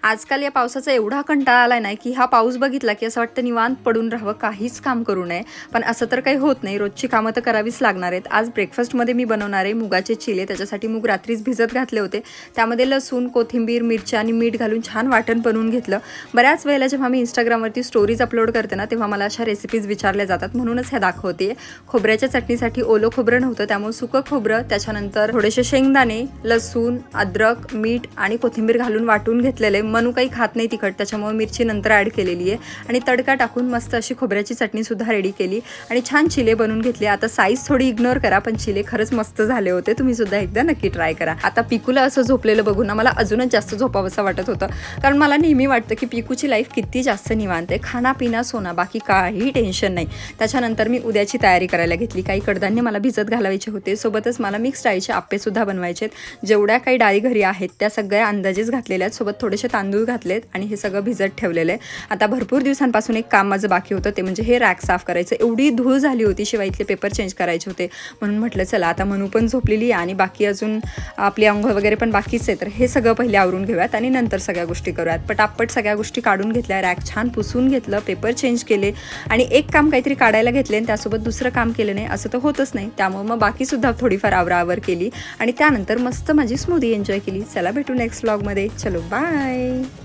आजकाल या पावसाचा एवढा कंटाळा आलाय ना की हा पाऊस बघितला की असं वाटतं निवांत पडून राहावं, काहीच काम करू नये. पण असं तर काही होत नाही, रोजची कामं तर करावीच लागणार आहेत. आज ब्रेकफास्टमध्ये मी बनवणार आहे मुगाचे चिले. त्याच्यासाठी मूग रात्रीच भिजत घातले होते. त्यामध्ये लसूण, कोथिंबीर, मिरच्या आणि मीठ घालून छान वाटण बनवून घेतलं. बऱ्याच वेळेला जेव्हा मी इंस्टाग्रामवरती स्टोरीज अपलोड करते ना तेव्हा मला अशा रेसिपीज विचारल्या जातात, म्हणूनच हे दाखवते. खोबऱ्याच्या चटणीसाठी ओलं खोबरं नव्हतं, त्यामुळे सुकं खोबरं, त्याच्यानंतर थोडेसे शेंगदाणे, लसूण, अद्रक, मीठ आणि कोथिंबीर घालून वाटून घेतलेले. मनू काही खात नाही तिखट, त्याच्यामुळे मिरची नंतर ॲड केलेली आहे आणि तडका टाकून मस्त अशी खोबऱ्याची चटणी सुद्धा रेडी केली आणि छान चिले बनवून घेतले. आता साईज थोडी इग्नोर करा, पण चिले खरंच मस्त झाले होते. तुम्ही सुद्धा एकदा नक्की ट्राय करा. आता पिकूला असं झोपलेलं बघून ना मला अजूनच जास्त झोपावंसं वाटत होतं, कारण मला नेहमी वाटतं की पिकूची लाईफ किती जास्त निवांत आहे, खाना पिना सोना, बाकी काही टेन्शन नाही. त्याच्यानंतर मी उद्याची तयारी करायला घेतली. काही कडधान्य मला भिजत घालायचे होते, सोबतच मला मिक्स डाळीचे आप्पे सुद्धा बनवायचे आहेत. जेवढ्या काही डाळी घरी आहेत त्या सगळ्या अंदाजेच घातलेल्या आहेत, सोबत थोडेसे तांदूळ घातलेत आणि हे सगळं भिजत ठेवलेलं आहे. आता भरपूर दिवसांपासून एक काम माझं बाकी होतं, ते म्हणजे हे रॅक साफ करायचं. एवढी धूळ झाली होती, शिवाय इथले पेपर चेंज करायचे होते, म्हणून म्हटलं चला आता मनू पण झोपलेली आहे आणि बाकी अजून आपली अंघोळ वगैरे पण बाकीच आहे, तर हे सगळं पहिले आवरून घेऊयात आणि नंतर सगळ्या गोष्टी करूयात. पटापट सगळ्या गोष्टी काढून घेतल्या, रॅक छान पुसून घेतलं, पेपर चेंज केले आणि एक काम काहीतरी काढायला घेतले आणि त्यासोबत दुसरं काम केलं नाही असं तर होतच नाही. त्यामुळे मग बाकीसुद्धा थोडीफार आवराआवर केली आणि त्यानंतर मस्त माझी स्मूदी एन्जॉय केली. चला भेटू नेक्स्ट व्लॉगमध्ये. चलो बाय.